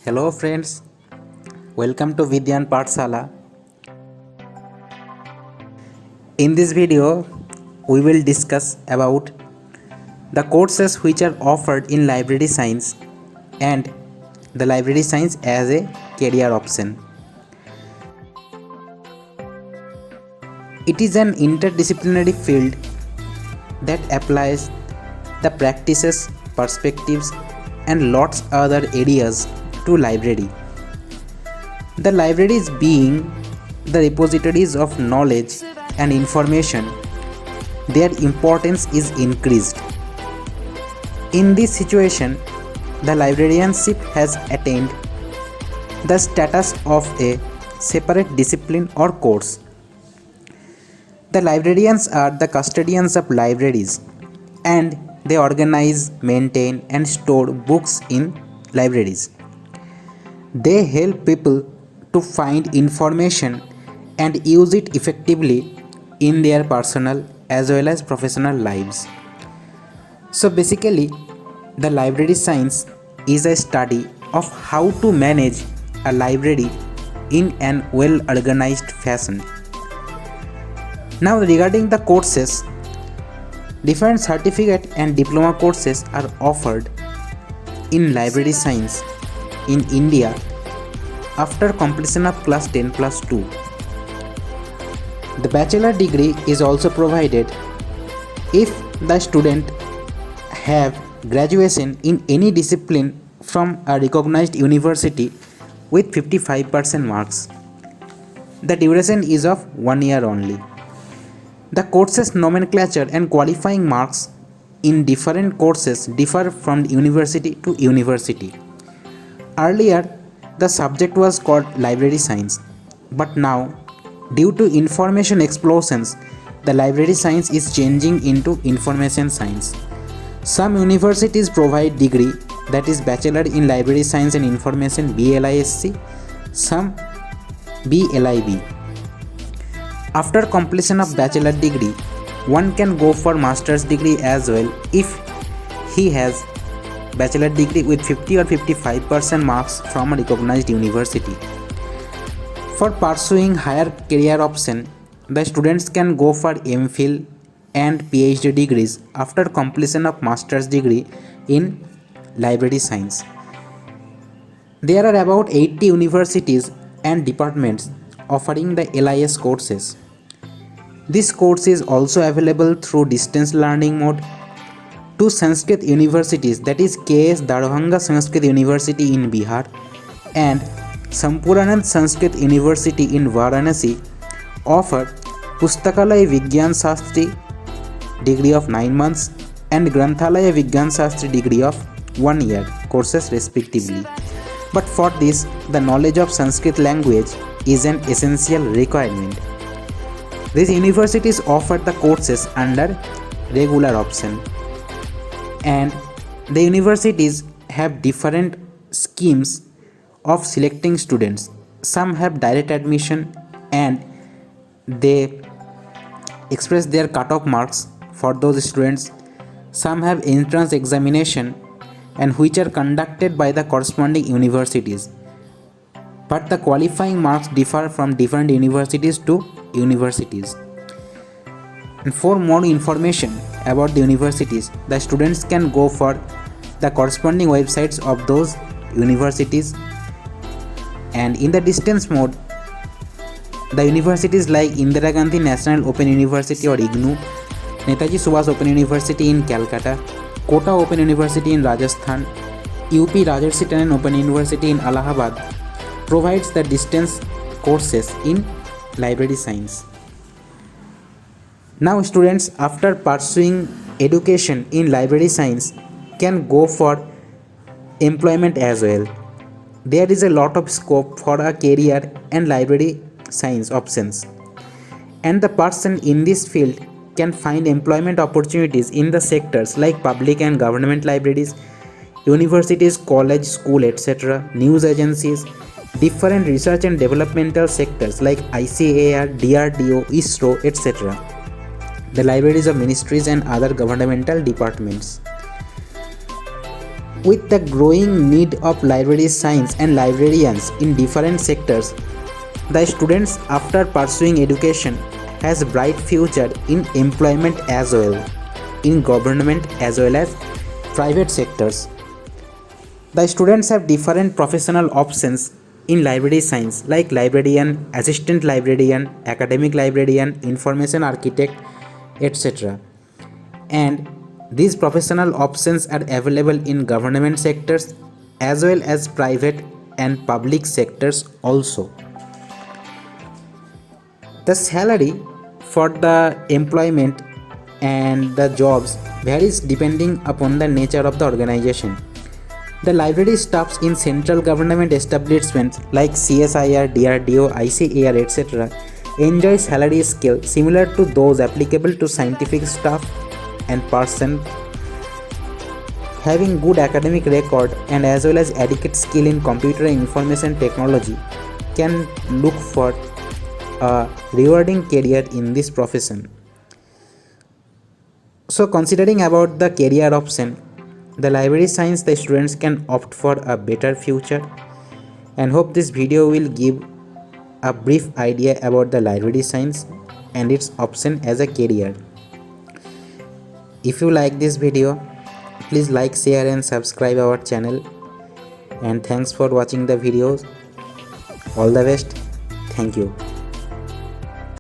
Hello friends, welcome to Vidyan Pathshala. In this video, we will discuss about the courses which are offered in library science and the library science as a career option. It is an interdisciplinary field that applies the practices, perspectives and lots other areas to library. The libraries being the repositories of knowledge and information, their importance is increased. In this situation, the librarianship has attained the status of a separate discipline or course. The librarians are the custodians of libraries and they organize, maintain and store books in libraries. They help people to find information and use it effectively in their personal as well as professional lives. So basically, the library science is a study of how to manage a library in an well organized fashion. Now regarding the courses, different certificate and diploma courses are offered in library science in India after completion of class 10 plus 2. The bachelor degree is also provided if the student have graduation in any discipline from a recognized university with 55% marks. The duration is of 1 year only. The courses nomenclature and qualifying marks in different courses differ from university to university. Earlier, the subject was called library science, but now, due to information explosions, the library science is changing into information science. Some universities provide degree that is Bachelor in Library Science and Information BLISC, some BLIB. After completion of bachelor degree, one can go for master's degree as well if he has bachelor degree with 50 or 55% marks from a recognized university. For pursuing higher career option, the students can go for MPhil and PhD degrees after completion of master's degree in library science. There are about 80 universities and departments offering the LIS courses. This course is also available through distance learning mode. Two Sanskrit universities, that is KS Darbhanga Sanskrit University in Bihar and Sampuranand Sanskrit University in Varanasi, offer Pustakalaya Vigyan Shastri degree of 9 months and Granthalaya Vigyan Shastri degree of 1 year courses respectively. But for this, the knowledge of Sanskrit language is an essential requirement. These universities offer the courses under regular option, and the universities have different schemes of selecting students. Some have direct admission and they express their cutoff marks for those students. Some have entrance examination and which are conducted by the corresponding universities. But the qualifying marks differ from different universities to universities. And for more information about the universities, the students can go for the corresponding websites of those universities. And in the distance mode, the universities like Indira Gandhi National Open University or IGNOU, Netaji Subhash Open University in Calcutta, Kota Open University in Rajasthan, UP Rajarsi Tandon Open University in Allahabad provides the distance courses in library science. Now students, after pursuing education in library science, can go for employment as well. There is a lot of scope for a career and library science options, and the person in this field can find employment opportunities in the sectors like public and government libraries, universities, college, school, etc., news agencies, different research and developmental sectors like ICAR, DRDO, ISRO, etc., the libraries of ministries and other governmental departments. With the growing need of library science and librarians in different sectors, the students after pursuing education has bright future in employment as well, in government as well as private sectors. The students have different professional options in library science like librarian, assistant librarian, academic librarian, information architect, etc. And these professional options are available in government sectors as well as private and public sectors also. The salary for the employment and the jobs varies depending upon the nature of the organization. The library staffs in central government establishments like CSIR, DRDO, ICAR, etc. enjoy salary scale similar to those applicable to scientific staff, and person having good academic record and as well as adequate skill in computer and information technology can look for a rewarding career in this profession. So considering about the career option, the library science the students can opt for a better future, and hope this video will give a brief idea about the library science and its option as a career. If you like this video, please like, share and subscribe our channel, and thanks for watching the videos. All the best. Thank you.